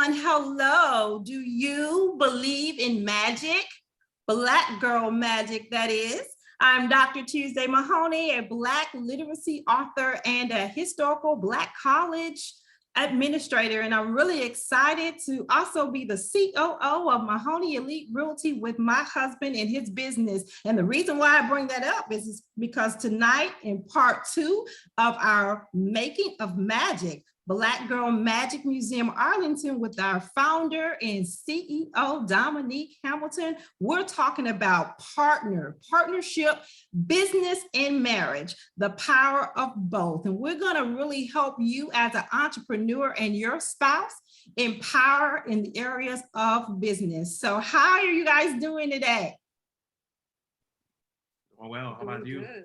everyone. Hello. Do you believe in magic? Black girl magic, that is. I'm Dr. Tuesday Mahoney, a Black literacy author and a historical Black college administrator. And I'm really excited to also be the COO of Mahoney Elite Realty with my husband and his business. And the reason why I bring that up is because tonight in part 2 of our Making of Magic, Black Girl Magic Museum Arlington, with our founder and CEO, Domique Hamilton, we're talking about partnership, business, and marriage, the power of both. And we're going to really help you as an entrepreneur and your spouse empower in the areas of business. So how are you guys doing today? Well, how about you? Good.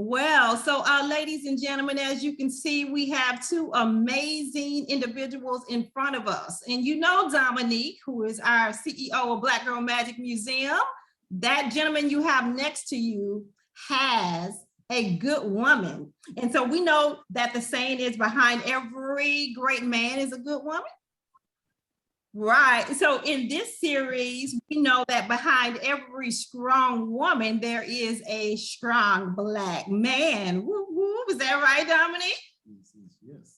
Well, so ladies and gentlemen, as you can see, we have two amazing individuals in front of us. And you know Domique, who is our CEO of Black Girl Magic Museum. That gentleman you have next to you has a good woman. And so we know that the saying is behind every great man is a good woman. Right. So in this series, we know that behind every strong woman, there is a strong Black man. Woo, woo. Is that right, Domique? Yes.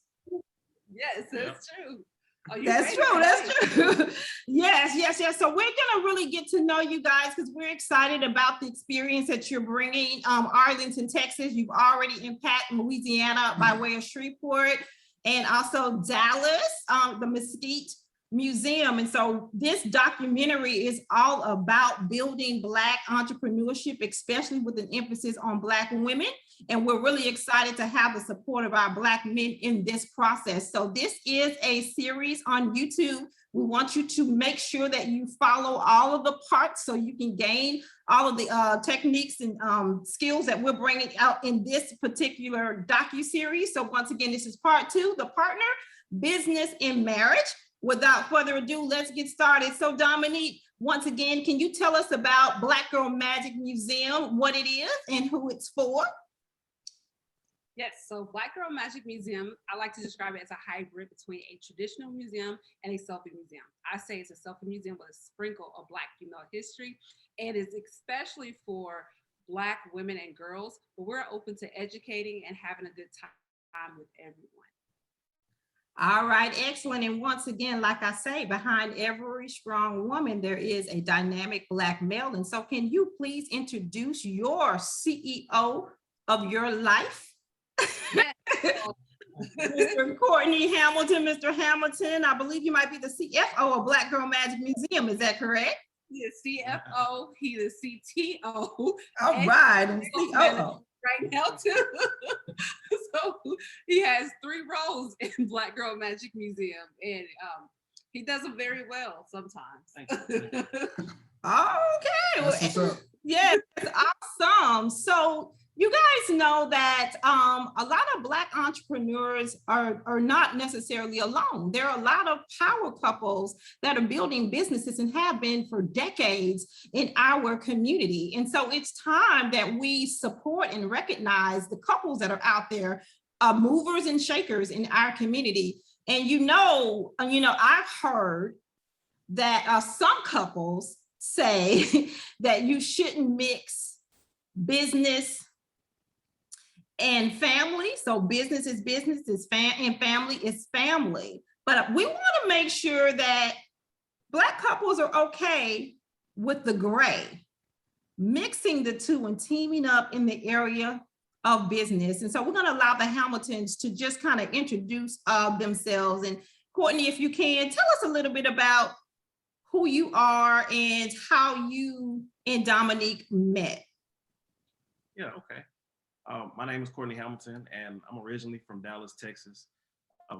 Yes, that's true. That's true. That's true. Yes. So we're going to really get to know you guys because we're excited about the experience that you're bringing. Arlington, Texas. You've already impacted Louisiana by way of Shreveport, and also Dallas, the Mesquite Museum. And so this documentary is all about building Black entrepreneurship, especially with an emphasis on Black women. And we're really excited to have the support of our Black men in this process. So this is a series on YouTube. We want you to make sure that you follow all of the parts so you can gain all of the techniques and skills that we're bringing out in this particular docuseries. So once again, this is part 2, the partner, business, and marriage. Without further ado, let's get started. So Domique, once again, can you tell us about Black Girl Magic Museum, what it is and who it's for? Yes, so Black Girl Magic Museum, I like to describe it as a hybrid between a traditional museum and a selfie museum. I say it's a selfie museum with a sprinkle of Black female history, and it's especially for Black women and girls, but we're open to educating and having a good time with everyone. All right, excellent. And once again, like I say, behind every strong woman, there is a dynamic Black male. And so can you please introduce your CEO of your life? Yes. Mr. Courtney Hamilton. Mr. Hamilton, I believe you might be the CFO of Black Girl Magic Museum. Is that correct? He is CFO, he is CTO. All right, and COO. Right now too. So he has 3 roles in Black Girl Magic Museum, and he does them very well sometimes. Okay. Yes, awesome. So you guys know that a lot of Black entrepreneurs are not necessarily alone. There are a lot of power couples that are building businesses and have been for decades in our community. And so it's time that we support and recognize the couples that are out there, movers and shakers in our community. And I've heard that some couples say that you shouldn't mix business and family. So business is business, and family is family. But we want to make sure that Black couples are okay with the gray, mixing the two and teaming up in the area of business. And so we're going to allow the Hamiltons to just kind of introduce themselves. And Courtney, if you can, tell us a little bit about who you are and how you and Domique met. Yeah, okay. My name is Courtney Hamilton, and I'm originally from Dallas, Texas. I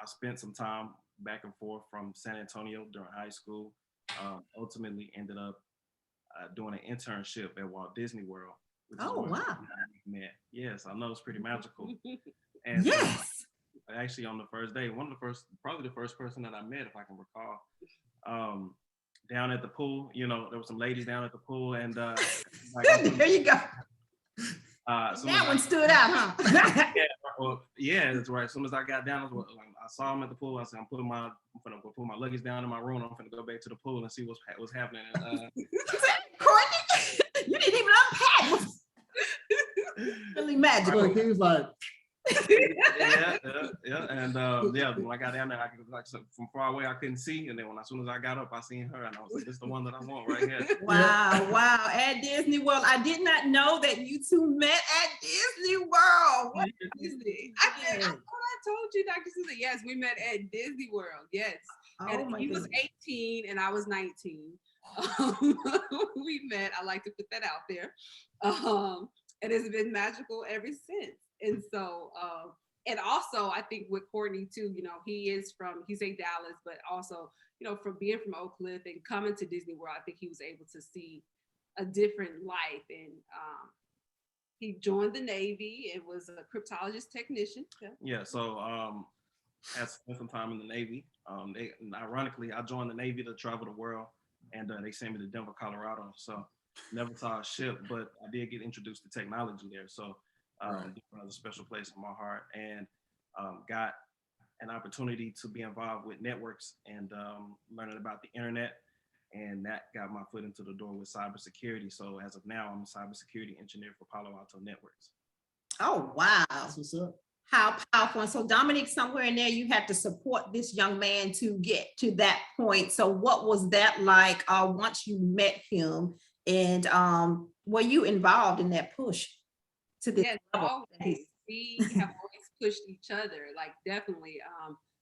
spent some time back and forth from San Antonio during high school. Ultimately ended up doing an internship at Walt Disney World. Which Oh, is wow. Met. Yes, I know, it's pretty magical. And Yes. Actually on the first day, probably the first person that I met, if I can recall, down at the pool, there were some ladies down at the pool, and There you go. That one stood out, huh? Yeah, that's right. As soon as I got down, saw him at the pool. I said, I'm gonna go put my luggage down in my room. I'm gonna go back to the pool and see what's happening. Courtney, you didn't even unpack. Really magical. Like, he was like, yeah. And when I got down there, from far away I couldn't see, and then as soon as I got up, I seen her, and I was like, "This is the one that I want right here." Wow! At Disney World, I did not know that you two met at Disney World. What Disney. I told you, Dr. Susan. Yes, we met at Disney World. Yes, and he was 18 and I was 19. We met. I like to put that out there. And it's been magical ever since. And so, and also I think with Courtney too, he's in Dallas, but also, from being from Oak Cliff and coming to Disney World, I think he was able to see a different life. And he joined the Navy. It was a cryptologist technician. Yeah. So had spent some time in the Navy. Ironically, I joined the Navy to travel the world, and they sent me to Denver, Colorado. So never saw a ship, but I did get introduced to technology there. So Denver has a special place in my heart, and got an opportunity to be involved with networks and learning about the internet. And that got my foot into the door with cybersecurity. So as of now, I'm a cybersecurity engineer for Palo Alto Networks. Oh, wow. that's what's up. How powerful. And so Dominque, somewhere in there, you had to support this young man to get to that point. So what was that like once you met him? And were you involved in that push to this level? Always. We have always pushed each other, like definitely.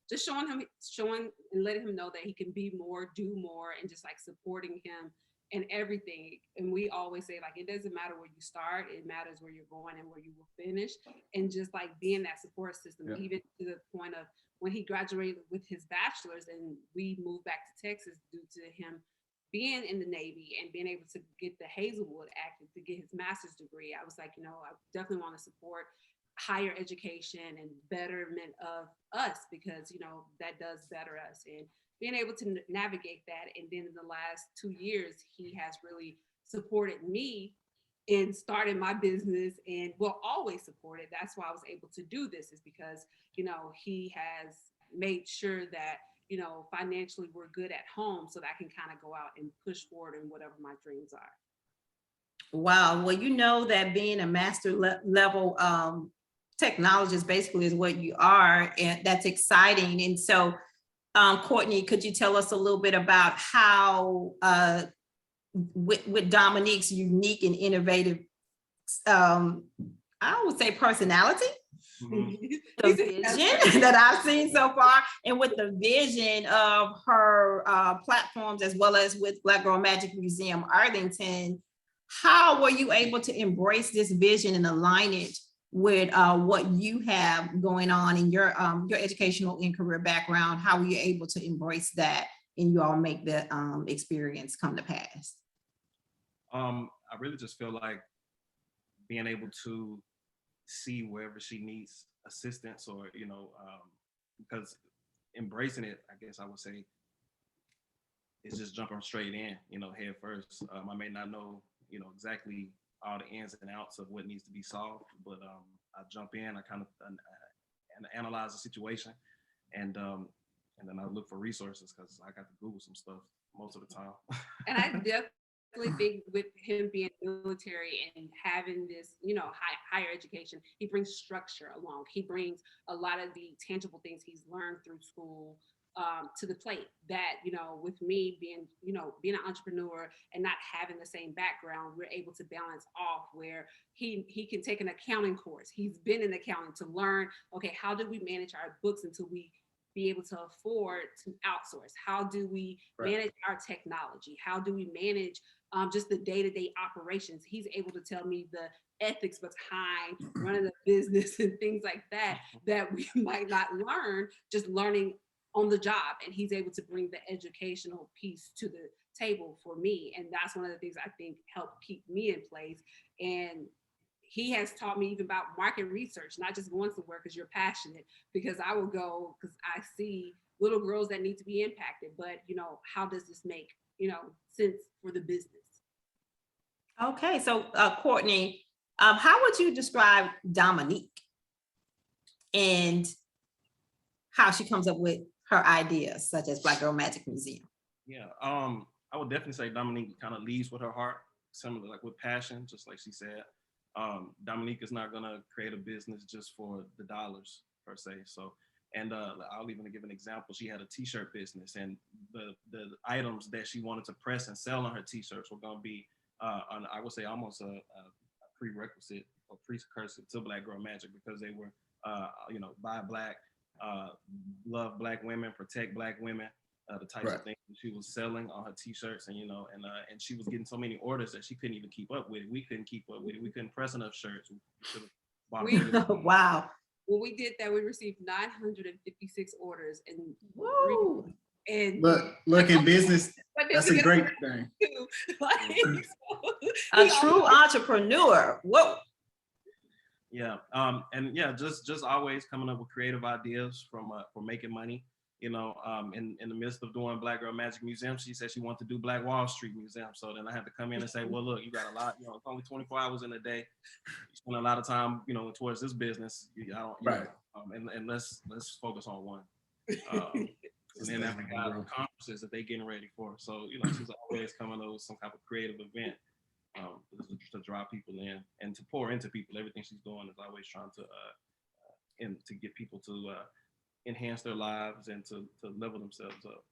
Just showing and letting him know that he can be more, do more, and just like supporting him and everything. And we always say, like, it doesn't matter where you start, it matters where you're going and where you will finish. And just like being that support system, even to the point of when he graduated with his bachelor's and we moved back to Texas due to him being in the Navy and being able to get the Hazelwood Act to get his master's degree. I was like, I definitely want to support higher education and betterment of us, because that does better us, and being able to navigate that. And then in the last 2 years, he has really supported me in starting my business, and will always support it. That's why I was able to do this, is because he has made sure that financially we're good at home, so that I can kind of go out and push forward in whatever my dreams are. Wow. Well, that being a master level technologist basically is what you are, and that's exciting. And so, Courtney, could you tell us a little bit about how, with Dominque's unique and innovative, I would say personality, the vision that I've seen so far, and with the vision of her platforms, as well as with Black Girl Magic Museum Arlington, how were you able to embrace this vision and align it with what you have going on in your educational and career background? How were you able to embrace that and you all make the experience come to pass? I really just feel like being able to see wherever she needs assistance, or because embracing it, I guess I would say, is just jumping straight in, head first. I may not know, exactly all the ins and outs of what needs to be solved, but I jump in, I kind of analyze the situation, and then I look for resources, because I got to Google some stuff most of the time. And I definitely think with him being military and having this, higher education, he brings structure along. He brings a lot of the tangible things he's learned through school to the plate, that, with me being an entrepreneur and not having the same background, we're able to balance off, where he can take an accounting course. He's been in accounting to learn, okay, how do we manage our books until we be able to afford to outsource? How do we manage our technology? How do we manage just the day-to-day operations? He's able to tell me the ethics behind running a business and things like that we might not learn just learning on the job. And he's able to bring the educational piece to the table for me. And that's one of the things I think helped keep me in place. And he has taught me even about market research, not just going somewhere because you're passionate, because I will go because I see little girls that need to be impacted, but how does this make, sense for the business? Okay, so Courtney, how would you describe Dominque? And how she comes up with her ideas, such as Black Girl Magic Museum. Yeah, I would definitely say Dominque kind of leads with her heart, similar like with passion, just like she said. Dominque is not gonna create a business just for the dollars per se. So, and I'll even give an example. She had a T-shirt business, and the items that she wanted to press and sell on her T-shirts were gonna be, I would say, almost a prerequisite or precursor to Black Girl Magic, because they were, buy Black, love Black women, protect Black women. The types of things that she was selling on her T-shirts, and and she was getting so many orders that she couldn't even keep up with it. We couldn't keep up with it. We couldn't press enough shirts. Wow. When we did that, we received 956 orders, and Woo. And look in business, that's a great thing. A true entrepreneur. Whoa. Yeah, and yeah, just always coming up with creative ideas for making money. In the midst of doing Black Girl Magic Museum, she said she wanted to do Black Wall Street Museum. So then I had to come in and say, well, look, you got a lot, it's only 24 hours in a day. You spend a lot of time, towards this business. And let's focus on one. And then after got conferences that they getting ready for. So, she's always coming up with some type of creative event to draw people in and to pour into people. Everything she's doing is always trying to get people to enhance their lives and to level themselves up.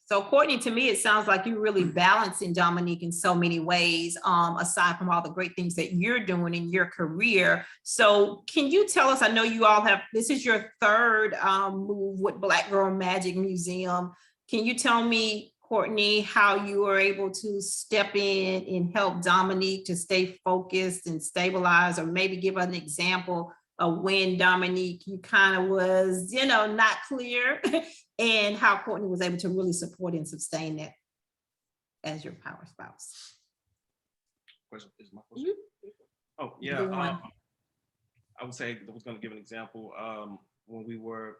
So Courtney, to me, it sounds like you're really balancing Dominque in so many ways, aside from all the great things that you're doing in your career. So can you tell us, I know you all this is your third move with Black Girl Magic Museum. Can you tell me, Courtney, how you were able to step in and help Dominque to stay focused and stabilize, or maybe give an example of when Dominque, you kind of was, not clear, and how Courtney was able to really support and sustain that as your power spouse. Question is my question. Oh yeah, I would say I was going to give an example. When we were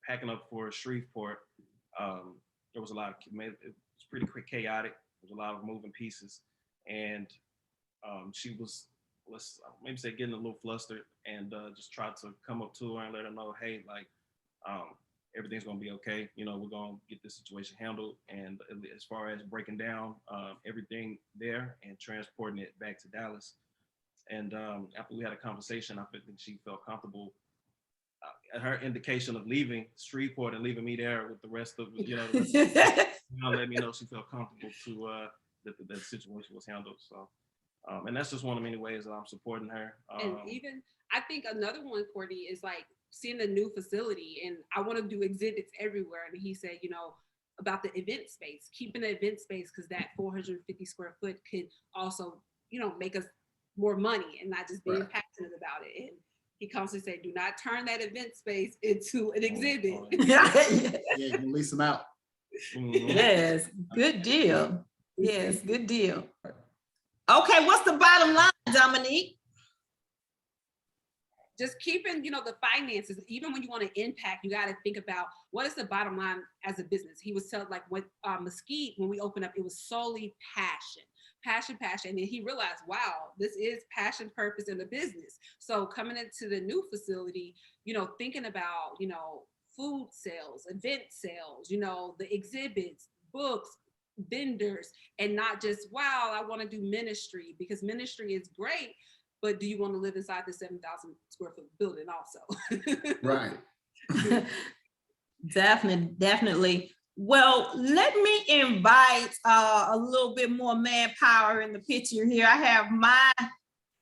packing up for Shreveport, there was a lot of, it was pretty chaotic. There was a lot of moving pieces, and she was, let's maybe say, getting a little flustered, and just tried to come up to her and let her know, hey, like, everything's gonna be okay. We're gonna get this situation handled. And as far as breaking down everything there and transporting it back to Dallas. And after we had a conversation, I think she felt comfortable at her indication of leaving Shreveport and leaving me there with the rest of, let me know she felt comfortable to that the situation was handled. So. And that's just one of many ways that I'm supporting her. And even, I think another one, Courtney, is like seeing the new facility, and I want to do exhibits everywhere. And he said, about the event space, keeping the event space, because that 450 square foot could also, make us more money and not just being passionate about it. And he constantly said, do not turn that event space into an exhibit. Yeah, release them out. Yes, good deal. Yes, good deal. Okay, what's the bottom line, Dominque? Just keeping, the finances. Even when you want to impact, you got to think about what is the bottom line as a business. He was telling, like, with Mesquite, when we opened up, it was solely passion. And then he realized, wow, this is passion, purpose, and a business. So coming into the new facility, thinking about, food sales, event sales, the exhibits, books, vendors, and not just, wow, I want to do ministry, because ministry is great, but do you want to live inside the 7,000 square foot building also? Right. Definitely. Well, let me invite a little bit more manpower in the picture here. I have my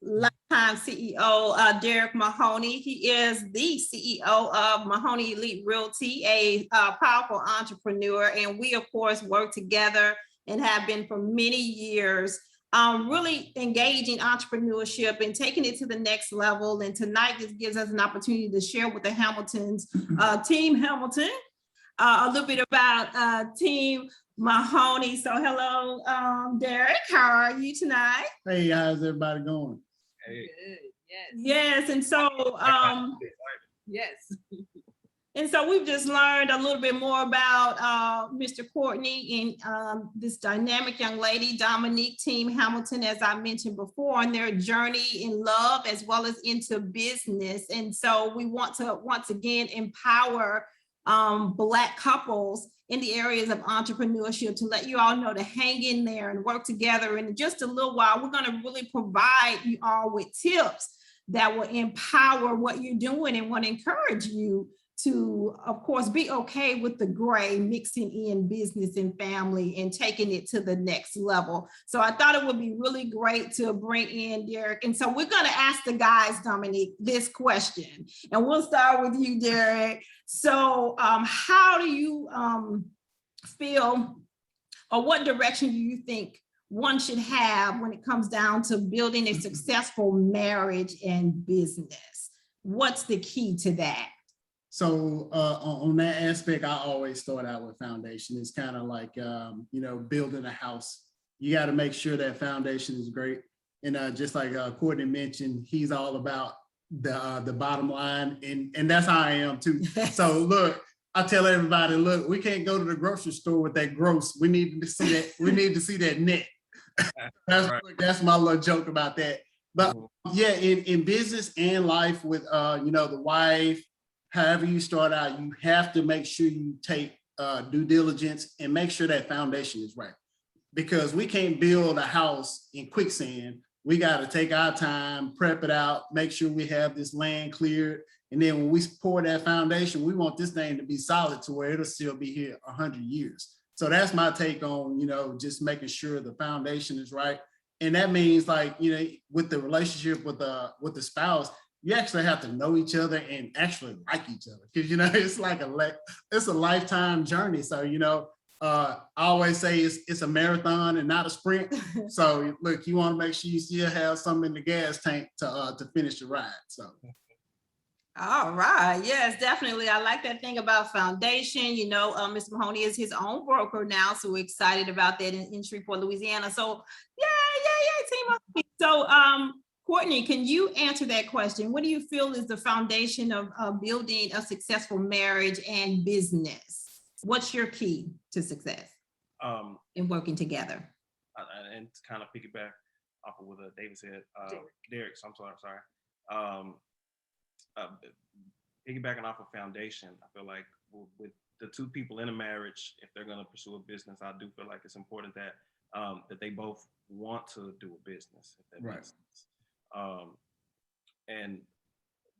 lifetime CEO, Derrick Mahoney. He is the CEO of Mahoney Elite Realty, a powerful entrepreneur. And we, of course, work together and have been for many years, really engaging entrepreneurship and taking it to the next level. And tonight, this gives us an opportunity to share with the Hamiltons, Team Hamilton, a little bit about Team Mahoney. So hello, Derrick, how are you tonight? Hey, how's everybody going? Hey. Good. Yes, and so yes. And so we've just learned a little bit more about Mr. Courtney and this dynamic young lady, Dominque Team Hamilton, as I mentioned before, on their journey in love as well as into business. And so we want to once again empower Black couples in the areas of entrepreneurship, to let you all know to hang in there and work together. And in just a little while, we're going to really provide you all with tips that will empower what you're doing and want to encourage you to, of course, be okay with the gray, mixing in business and family and taking it to the next level. So I thought it would be really great to bring in Derrick. And so we're going to ask the guys, Dominque, this question. And we'll start with you, Derrick. So how do you feel, or what direction do you think one should have when it comes down to building a successful marriage and business? What's the key to that? So on that aspect, I always start out with foundation. It's kind of like, building a house. You got to make sure that foundation is great. And just like Courtney mentioned, he's all about the bottom line. And that's how I am too. So look, I tell everybody, look, we can't go to the grocery store with that gross. We need to see that. We need to see that net. That's my little joke about that. But yeah, in business and life with, the wife, however you start out, you have to make sure you take due diligence and make sure that foundation is right. Because we can't build a house in quicksand. We got to take our time, prep it out, make sure we have this land cleared. And then when we pour that foundation, we want this thing to be solid to where it'll still be here 100 years. So that's my take on, just making sure the foundation is right. And that means with the relationship with the spouse, you actually have to know each other and actually like each other. Because, it's like it's a lifetime journey. So, I always say it's a marathon and not a sprint. So look, you want to make sure you still have something in the gas tank to finish the ride. So. All right. Yes, definitely. I like that thing about foundation. Mr. Mahoney is his own broker now. So we're excited about that in Shreveport, Louisiana. So team. So Courtney, can you answer that question? What do you feel is the foundation of building a successful marriage and business? What's your key to success in working together? And to kind of piggyback off of what David said, Derrick, so I'm sorry. Piggybacking off of foundation, I feel like with the two people in a marriage, if they're going to pursue a business, I do feel like it's important that that they both want to do a business, if that makes sense. And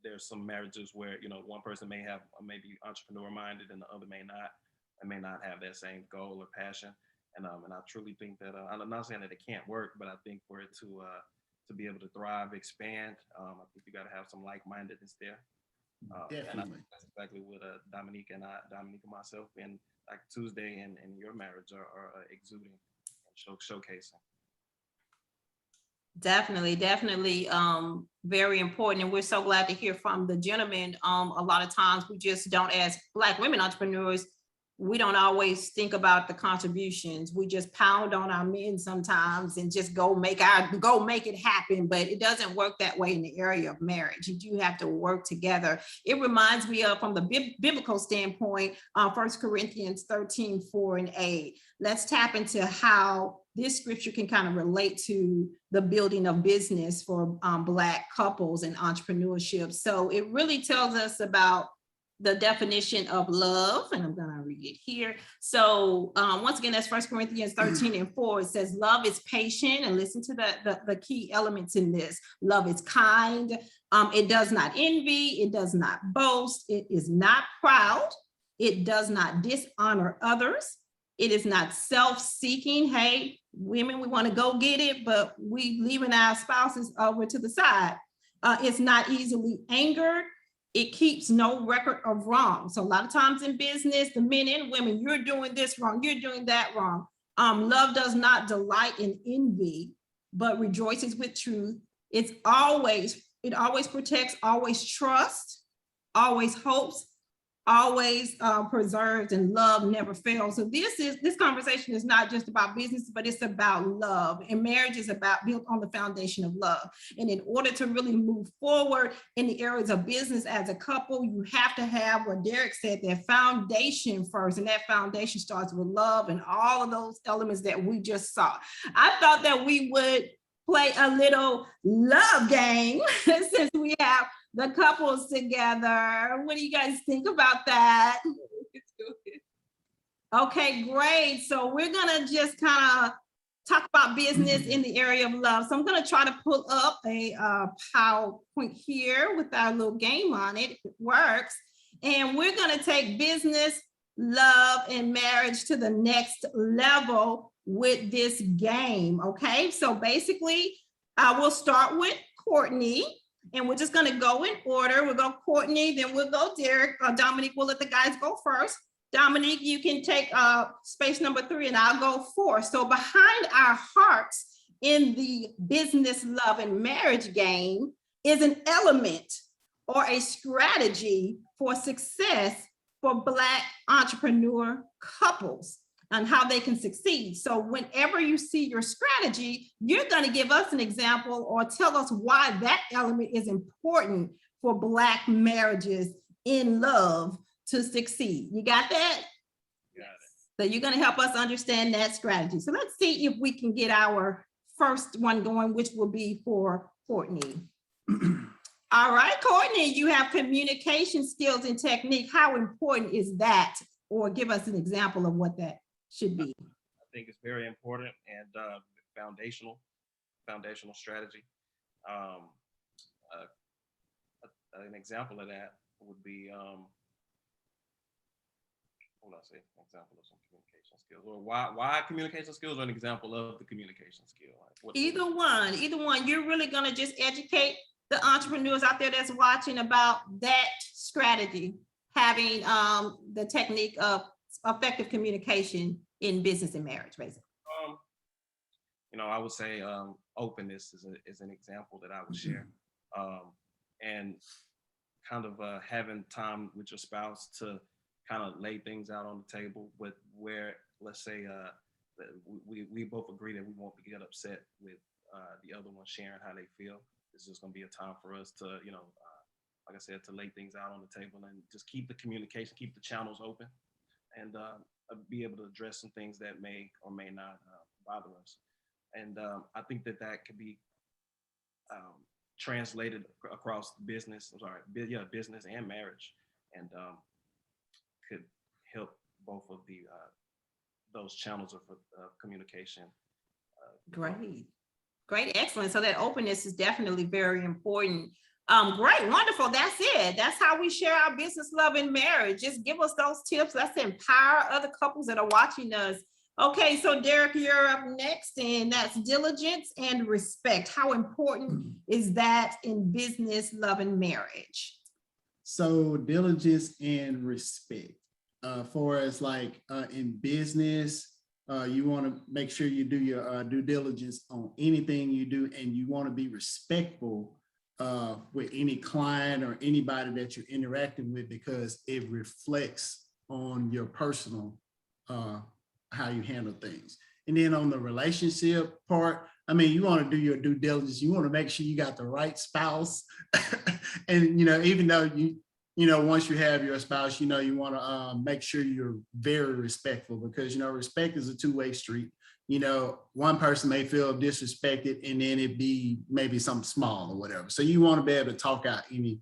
there's some marriages where one person may have maybe entrepreneur minded and the other may not. I may not have that same goal or passion. And I truly think that I'm not saying that it can't work, but I think for it to be able to thrive, expand, I think you got to have some like-mindedness there. Definitely. And I think that's exactly what Dominque and myself, and like Tuesday and your marriage are exuding and showcasing. Definitely. Very important. And we're so glad to hear from the gentleman. A lot of times we just don't, as Black women entrepreneurs, we don't always think about the contributions. We just pound on our men sometimes and just go make it happen. But it doesn't work that way in the area of marriage. You do have to work together. It reminds me of, from the biblical standpoint, 1 Corinthians 13:4-8. Let's tap into how this scripture can kind of relate to the building of business for Black couples and entrepreneurship. So it really tells us about the definition of love, and I'm gonna read it here. So once again, that's 1 Corinthians 13:4. It says, love is patient, and listen to the key elements in this. Love is kind. It does not envy. It does not boast. It is not proud. It does not dishonor others. It is not self-seeking. Hey, women, we want to go get it, but we leaving our spouses over to the side. It's not easily angered. It keeps no record of wrong. So a lot of times in business, the men and women, you're doing this wrong, you're doing that wrong. Love does not delight in envy, but rejoices with truth. It always protects, always trusts, always hopes, always preserves, and love never fails. So this conversation is not just about business, but it's about love. And marriage is built on the foundation of love. And in order to really move forward in the areas of business as a couple, you have to have what Derrick said, that foundation first. And that foundation starts with love and all of those elements that we just saw. I thought that we would play a little love game since we have the couples together. What do you guys think about that? Okay, great. So we're gonna just kind of talk about business in the area of love. So I'm gonna try to pull up a PowerPoint here with our little game on it, if it works. And we're gonna take business, love, and marriage to the next level with this game, okay? So basically, we'll start with Courtney, and we're just gonna go in order. We'll go Courtney, then we'll go Derrick. Dominique, we'll let the guys go first. Dominique, you can take space number 3 and I'll go 4. So behind our hearts in the business, love, and marriage game is an element or a strategy for success for Black entrepreneur couples and how they can succeed. So whenever you see your strategy, you're going to give us an example or tell us why that element is important for Black marriages in love to succeed. You got that? Got it. So you're going to help us understand that strategy. So let's see if we can get our first one going, which will be for Courtney. All right, Courtney, you have communication skills and technique. How important is that? Or give us an example of what that should be. I think it's very important and foundational strategy. An example of that would be, what would I say? An example of some communication skills, or why communication skills, or an example of the communication skill. Like either one. You're really gonna just educate the entrepreneurs out there that's watching about that strategy, having the technique of effective communication in business and marriage, basically. I would say openness is an example that I would share, and kind of having time with your spouse to kind of lay things out on the table with where, let's say, we both agree that we won't get upset with the other one sharing how they feel. It's just going to be a time for us to, like I said, to lay things out on the table and just keep the communication, keep the channels open, and be able to address some things that may or may not bother us. And I think that could be translated across business. Business and marriage, and could help both of the those channels of communication. Great, excellent. So that openness is definitely very important. Great, wonderful. That's it. That's how we share our business, love, and marriage. Just give us those tips. Let's empower other couples that are watching us. Okay, so Derrick, you're up next, and that's diligence and respect. How important is that in business, love, and marriage? So diligence and respect. For as like in business, you want to make sure you do your due diligence on anything you do, and you want to be respectful with any client or anybody that you're interacting with, because it reflects on your personal how you handle things. And then on the relationship part, I mean, you want to do your due diligence. You want to make sure you got the right spouse. And, even though once you have your spouse, you want to make sure you're very respectful, because, respect is a two-way street. One person may feel disrespected, and then it be maybe something small or whatever. So you want to be able to talk out any,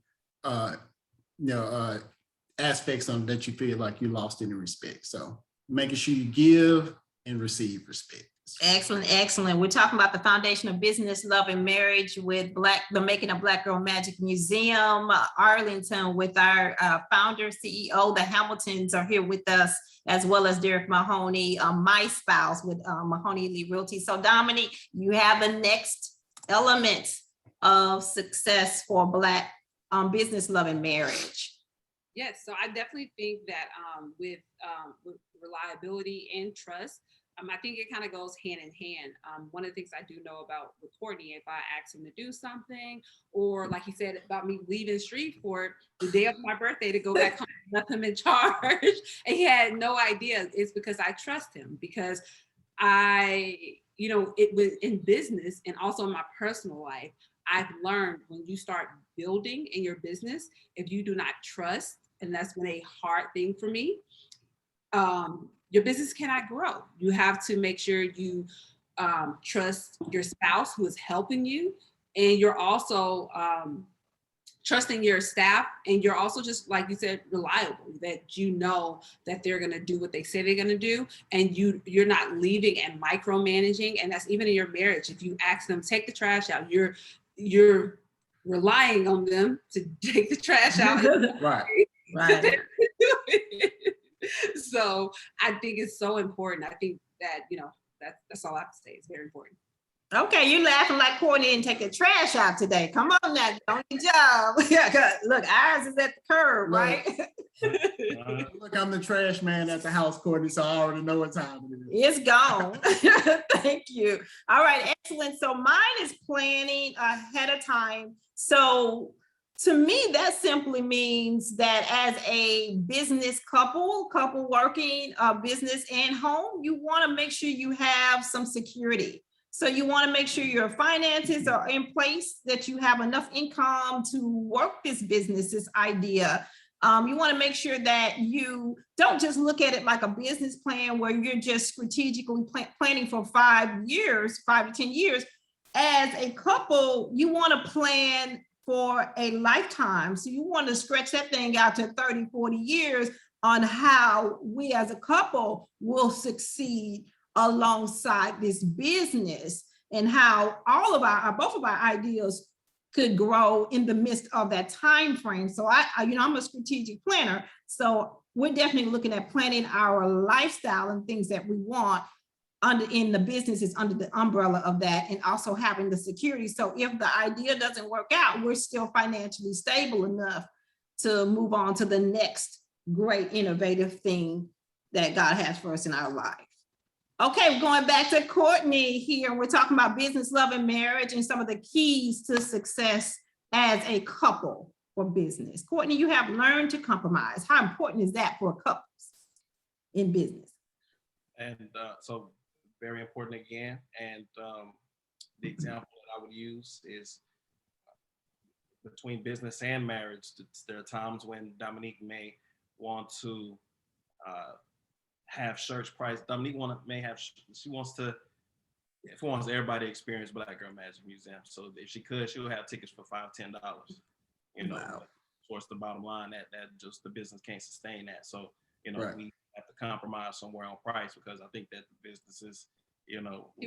aspects on that you feel like you lost any respect. So making sure you give and receive respect. Excellent. We're talking about the foundation of business, love, and marriage with the Making a Black Girl Magic Museum, Arlington, with our founder, CEO. The Hamiltons are here with us, as well as Derrick Mahoney, my spouse with Mahoney Lee Realty. So Dominique, you have the next element of success for Black business, love, and marriage. Yes, so I definitely think that with reliability and trust, I think it kind of goes hand in hand. One of the things I do know about with Courtney, if I ask him to do something, or like he said about me leaving Shreveport the day of my birthday to go back home, left him in charge, and he had no idea, it's because I trust him, because it was in business and also in my personal life, I've learned when you start building in your business, if you do not trust, and that's been a hard thing for me, your business cannot grow. You have to make sure you trust your spouse who is helping you, and you're also trusting your staff, and you're also just, like you said, reliable, that you know that they're going to do what they say they're going to do, and you're not leaving and micromanaging. And that's even in your marriage. If you ask them, take the trash out, you're relying on them to take the trash out. Right. Right. So I think it's so important. I think that, that's all I have to say. It's very important. Okay, you laughing like Courtney didn't take the trash out today. Come on now, on your job. Yeah, 'cause look, ours is at the curb, Look. right? Look, I'm the trash man at the house, Courtney, so I already know what time it is. It's gone. Thank you. All right, excellent. So mine is planning ahead of time. So to me, that simply means that as a business couple working business and home, you want to make sure you have some security. So you want to make sure your finances are in place, that you have enough income to work this business, this idea. You want to make sure that you don't just look at it like a business plan where you're just strategically planning for 5 years, 5 to 10 years. As a couple, you want to plan for a lifetime. So you want to stretch that thing out to 30, 40 years on how we as a couple will succeed alongside this business, and how both of our ideas could grow in the midst of that time frame. So I'm a strategic planner. So we're definitely looking at planning our lifestyle and things that we want in the businesses under the umbrella of that, and also having the security. So if the idea doesn't work out, we're still financially stable enough to move on to the next great innovative thing that God has for us in our life. Okay, we're going back to Courtney here. We're talking about business, love, and marriage, and some of the keys to success as a couple for business. Courtney, you have learned to compromise. How important is that for couples in business? And so very important again. And the example that I would use is between business and marriage. There are times when Dominque may want to have church price. Dominque she wants everybody to experience Black Girl Magic Museum. So if she could, she would have tickets for $5-10. Wow. Towards the bottom line, that just the business can't sustain that. So Right. we have to compromise somewhere on price, because I think that the businesses, He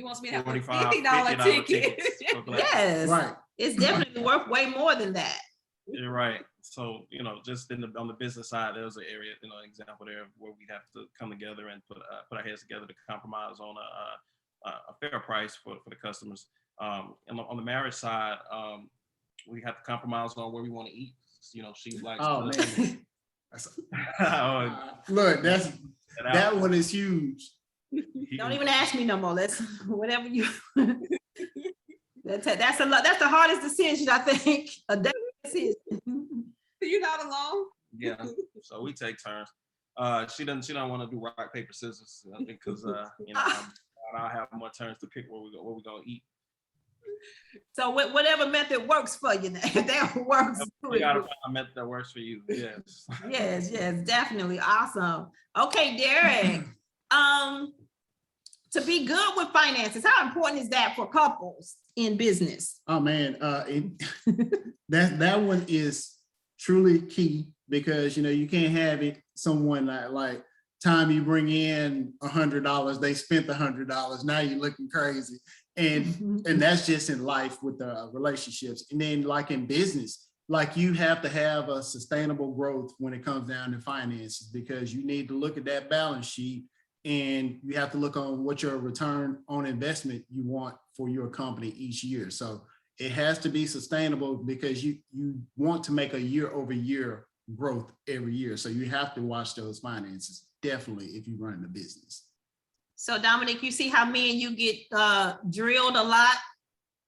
wants me to have a $45, $50 ticket. for Black. Yes, Right. It's definitely worth way more than that. You're right. So, just on the business side, there's an area, example there where we have to come together and put our heads together to compromise on a fair price for the customers. And on the marriage side, we have to compromise on where we want to eat. She likes. Oh man. Look, that one is huge. Don't even ask me no more. Let's whatever you. That's the hardest decision, I think. A daily decision. You're not alone. Yeah. So we take turns. She don't want to do rock, paper, scissors, because I'll have more turns to pick where we're gonna eat. So whatever method works for you, that works. You gotta find a method that works for you. Yes. Yes, definitely. Awesome. Okay, Derrick. To be good with finances, how important is that for couples in business? Oh man, that one is truly key, because you can't have it someone like time you bring in $100, they spent $100. Now you're looking crazy, and that's just in life with the relationships. And then like in business, like you have to have a sustainable growth when it comes down to finances, because you need to look at that balance sheet, and you have to look on what your return on investment you want for your company each year. So it has to be sustainable, because you want to make a year over year growth every year. So you have to watch those finances, definitely, if you run the business. So Dominque, you see how me and you get drilled a lot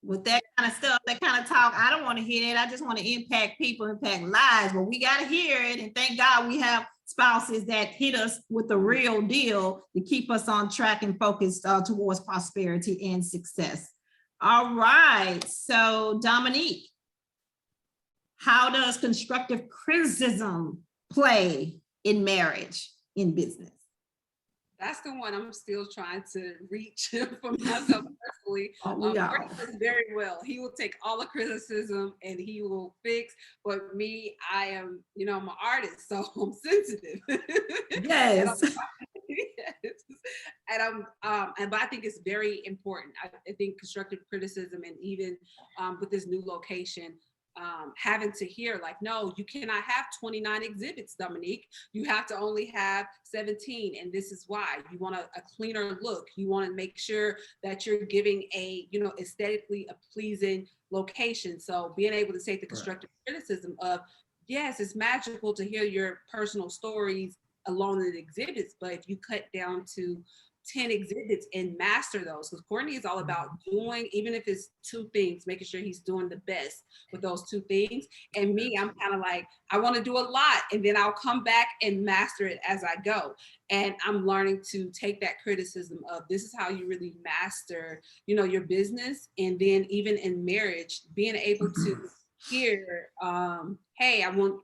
with that kind of stuff, that kind of talk. I don't want to hear that. I just want to impact people, impact lives. But we got to hear it. And thank God we have spouses that hit us with the real deal to keep us on track and focused towards prosperity and success. All right. So Dominque, how does constructive criticism play in marriage, in business? That's the one I'm still trying to reach for myself personally. hopefully. We are. Courtney does very well. He will take all the criticism and he will fix. But me, I am, I'm an artist, so I'm sensitive. Yes. Yes. But I think it's very important. I think constructive criticism, and even with this new location, having to hear like, no, you cannot have 29 exhibits, Dominque. You have to only have 17, and this is why. You want a cleaner look. You want to make sure that you're giving a, aesthetically a pleasing location. So being able to take the constructive criticism of, yes, it's magical to hear your personal stories along in the exhibits, but if you cut down to 10 exhibits and master those, because Courtney is all about doing, even if it's 2 things, making sure he's doing the best with those 2 things. And me, I'm kind of like, I want to do a lot, and then I'll come back and master it as I go. And I'm learning to take that criticism of, this is how you really master, your business. And then even in marriage, being able to hear, hey, I want,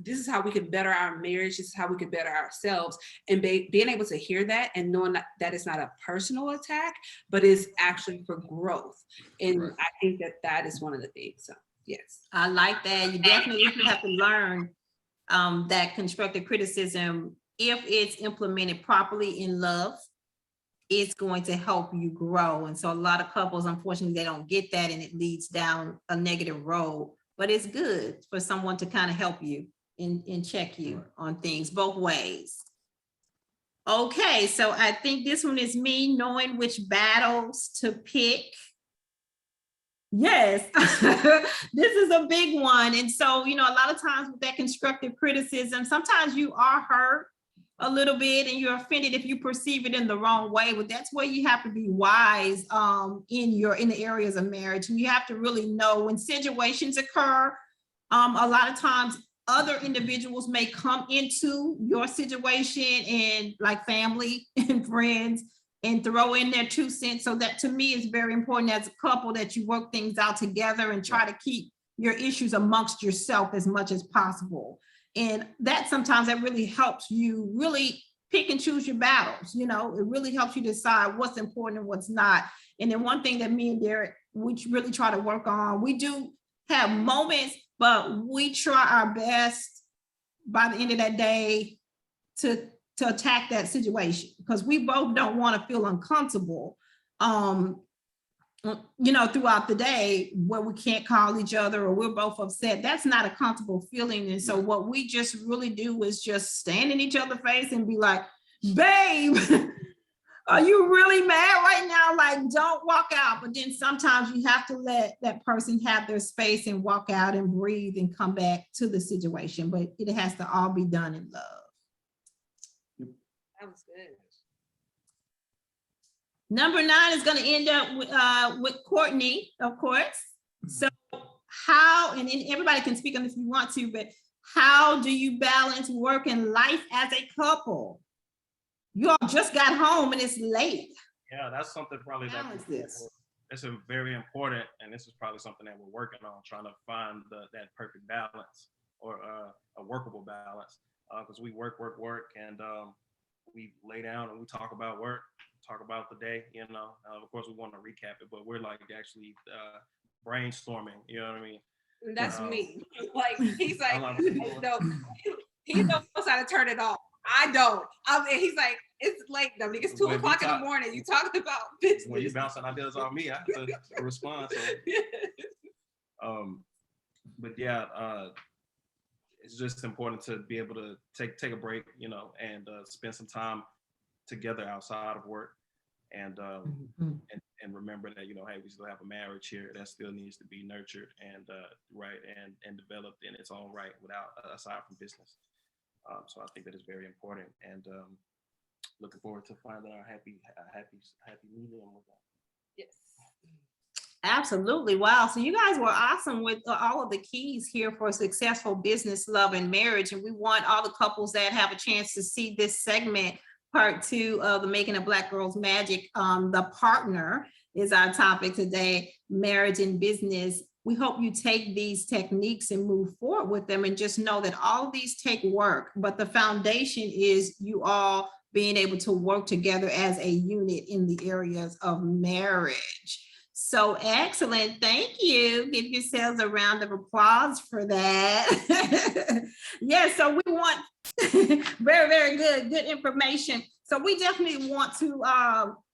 this is how we can better our marriage. This is how we can better ourselves. And being able to hear that and knowing that it's not a personal attack, but it's actually for growth. And I think that is one of the things. So, yes. I like that. You definitely have to learn that constructive criticism, if it's implemented properly in love, it's going to help you grow. And so a lot of couples, unfortunately, they don't get that, and it leads down a negative road. But it's good for someone to kind of help you and check you on things both ways. Okay, so I think this one is me, knowing which battles to pick. Yes, this is a big one. And so, a lot of times with that constructive criticism, sometimes you are hurt a little bit and you're offended if you perceive it in the wrong way, but that's where you have to be wise in the areas of marriage. And you have to really know when situations occur. A lot of times other individuals may come into your situation, and like family and friends, and throw in their 2 cents. So that, to me, is very important as a couple, that you work things out together and try to keep your issues amongst yourself as much as possible. And that sometimes that really helps you really pick and choose your battles. It really helps you decide what's important and what's not. And then one thing that me and Derrick, we really try to work on, we do have moments, but we try our best by the end of that day to attack that situation, because we both don't want to feel uncomfortable, throughout the day where we can't call each other or we're both upset. That's not a comfortable feeling. And so what we just really do is just stand in each other's face and be like, babe, are you really mad right now? Like, don't walk out. But then sometimes you have to let that person have their space and walk out and breathe and come back to the situation. But it has to all be done in love. That was good. Number 9 is going to end up with Courtney, of course. So how, and everybody can speak on this if you want to, but how do you balance work and life as a couple? You all just got home and it's late. Yeah, that's something probably it's a very important, and this is probably something that we're working on, trying to find that perfect balance, or a workable balance, because we work, and we lay down and we talk about work, talk about the day, of course we want to recap it, but we're like actually brainstorming, you know what I mean? And that's me. Like, he's like, he knows how to turn it off. I don't. He's like, it's late, Dominque. It's 2 o'clock in the morning. You talking about business. When you bouncing ideas off me, I have to respond. So. But yeah, it's just important to be able to take a break, and spend some time together outside of work, and remember that, hey, we still have a marriage here that still needs to be nurtured and and developed in its own right, aside from business. So I think that is very important, and looking forward to finding our happy medium with that. Yes. Absolutely. Wow. So you guys were awesome with all of the keys here for successful business, love, and marriage. And we want all the couples that have a chance to see this segment, part 2 of the Making of Black Girls Magic. The partner is our topic today, marriage and business. We hope you take these techniques and move forward with them, and just know that all of these take work, but the foundation is you all being able to work together as a unit in the areas of marriage. So excellent. Thank you. Give yourselves a round of applause for that. Yeah, so we want very, very good information. So we definitely want to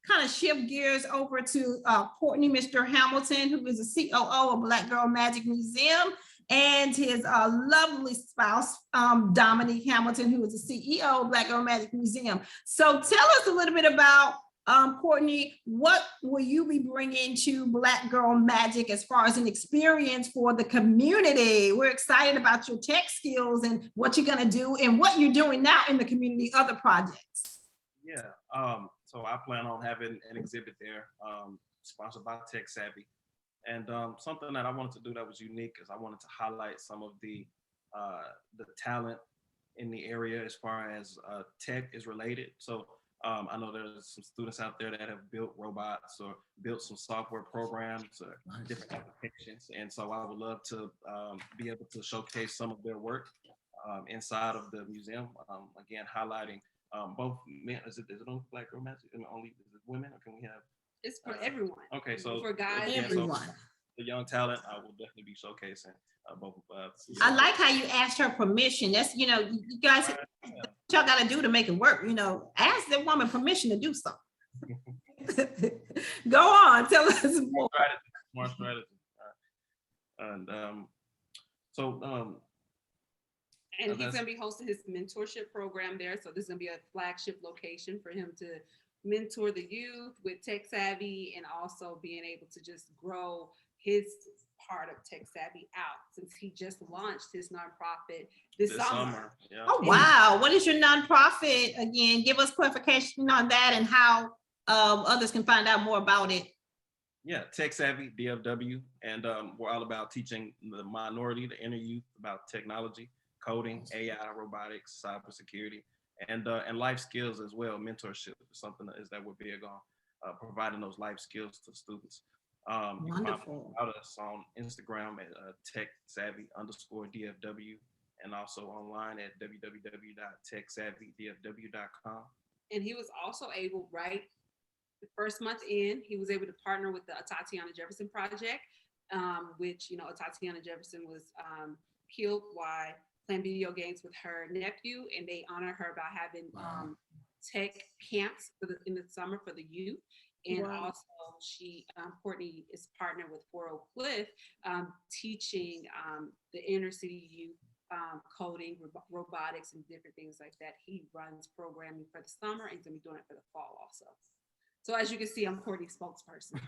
kind of shift gears over to Courtney, Mr. Hamilton, who is the COO of Black Girl Magic Museum, and his lovely spouse, Dominque Hamilton, who is the CEO of Black Girl Magic Museum. So tell us a little bit about Courtney, what will you be bringing to Black Girl Magic as far as an experience for the community? We're excited about your tech skills and what you're going to do and what you're doing now in the community, other projects. Yeah, so I plan on having an exhibit there, sponsored by Tech Savvy. And something that I wanted to do that was unique is I wanted to highlight some of the talent in the area as far as tech is related. So I know there's some students out there that have built robots or built some software programs or different applications. And so I would love to be able to showcase some of their work inside of the museum. Again, highlighting both men. Is it on Black Girl Magic? Only is it women, or can we have? It's for everyone. Okay, so for guys, everyone. So the young talent, I will definitely be showcasing both. I like how you asked her permission. That's, you guys, y'all got to do to make it work. Ask the woman permission to do something. Go on, tell us more. More strategy. And and he's going to be hosting his mentorship program there. So this is going to be a flagship location for him to mentor the youth with Tech Savvy, and also being able to just grow his part of Tech Savvy out, since he just launched his nonprofit this summer. Yeah. Oh, wow. What is your nonprofit again? Give us clarification on that and how others can find out more about it. Yeah, Tech Savvy, DFW, and we're all about teaching the minority, the inner youth, about technology, coding, AI, robotics, cybersecurity, and life skills as well. Mentorship is something that we're big on, providing those life skills to students. Wonderful. You can find us on Instagram at tech_savvy_DFW, and also online at www.techsavvydfw.com. And he was also able, right, the first month in, he was able to partner with the Tatiana Jefferson Project, which, Tatiana Jefferson was killed while playing video games with her nephew, and they honor her by having tech camps in the summer for the youth. And also Courtney is partnered with 40 Cliff, teaching the inner city youth coding, robotics, and different things like that. He runs programming for the summer, and he's gonna be doing it for the fall also. So as you can see, I'm Courtney's spokesperson.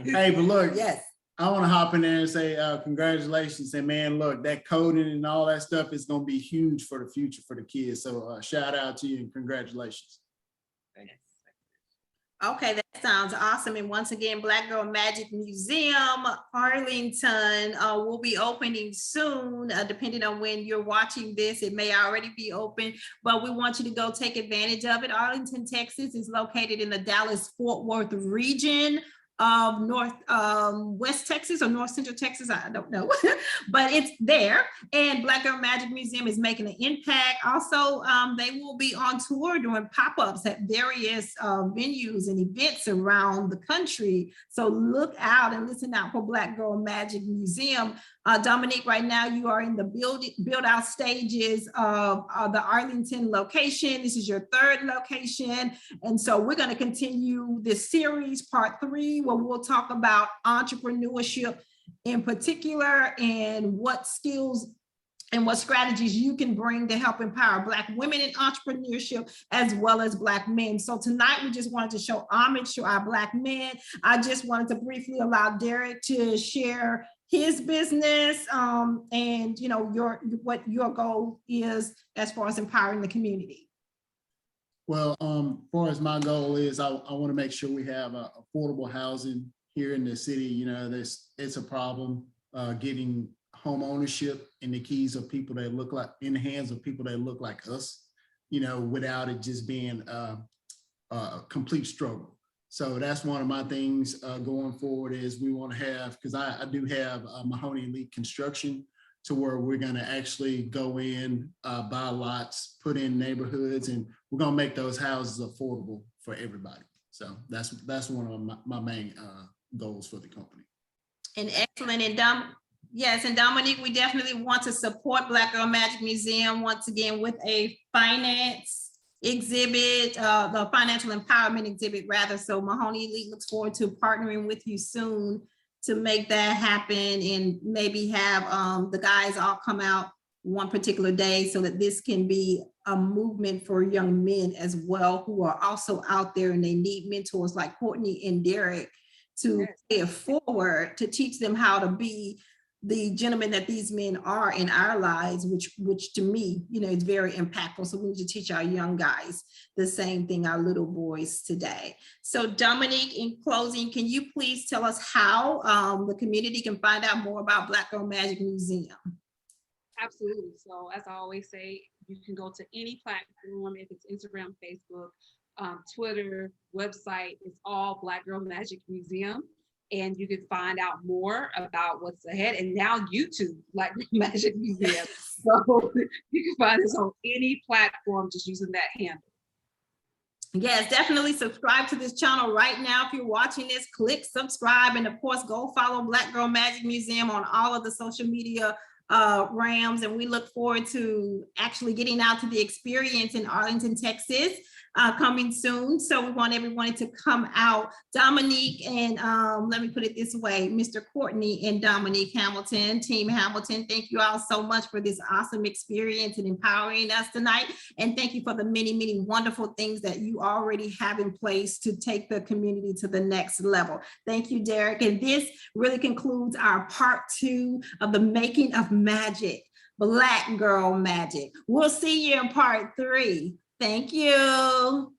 Hey, but look, Yes. I want to hop in there and say congratulations. And man, look, that coding and all that stuff is going to be huge for the future for the kids. So shout out to you and congratulations. Thank you. Okay, that sounds awesome. And once again, Black Girl Magic Museum, Arlington, will be opening soon, depending on when you're watching this. It may already be open, but we want you to go take advantage of it. Arlington, Texas is located in the Dallas-Fort Worth region of West Texas or North Central Texas, I don't know, but it's there. And Black Girl Magic Museum is making an impact. Also, they will be on tour doing pop-ups at various venues and events around the country. So look out and listen out for Black Girl Magic Museum. Dominque, right now you are in the build out stages of the Arlington location. This is your third location. And so we're going to continue this series, part 3, where we'll talk about entrepreneurship in particular and what skills and what strategies you can bring to help empower Black women in entrepreneurship as well as Black men. So tonight we just wanted to show homage to our Black men. I just wanted to briefly allow Derrick to share his business and what your goal is as far as empowering the community. Well, as far as my goal is, I want to make sure we have affordable housing here in the city. It's a problem getting home ownership in the keys of people that look like, in the hands of people that look like us, without it just being a complete struggle. So that's one of my things going forward is we want to have, because I do have Mahoney Elite Construction to where we're going to actually go in, buy lots, put in neighborhoods, and we're going to make those houses affordable for everybody. So that's one of my main goals for the company. And excellent. And yes, and Dominique, we definitely want to support Black Girl Magic Museum once again with a finance exhibit, the financial empowerment exhibit rather. So Mahoney Elite looks forward to partnering with you soon to make that happen, and maybe have the guys all come out one particular day so that this can be a movement for young men as well, who are also out there and they need mentors like Courtney and Derrick to pay it forward, to teach them how to be the gentlemen that these men are in our lives, which to me, you know, is very impactful. So we need to teach our young guys the same thing, our little boys today. So Dominique, in closing, can you please tell us how the community can find out more about Black Girl Magic Museum? Absolutely. So as I always say, you can go to any platform, if it's Instagram, Facebook, Twitter, website, it's all Black Girl Magic Museum. And you can find out more about what's ahead. And now YouTube, Black Girl Magic Museum. So you can find us on any platform just using that handle. Yes, definitely subscribe to this channel right now. If you're watching this, click subscribe, and of course, go follow Black Girl Magic Museum on all of the social media realms. And we look forward to actually getting out to the experience in Arlington, Texas, coming soon. So we want everyone to come out. Dominique and let me put it this way, Mr. Courtney and Dominque Hamilton, Team Hamilton, thank you all so much for this awesome experience and empowering us tonight. And thank you for the many, many wonderful things that you already have in place to take the community to the next level. Thank you, Derrick. And this really concludes our part 2 of the Making of Magic, Black Girl Magic. We'll see you in part 3. Thank you.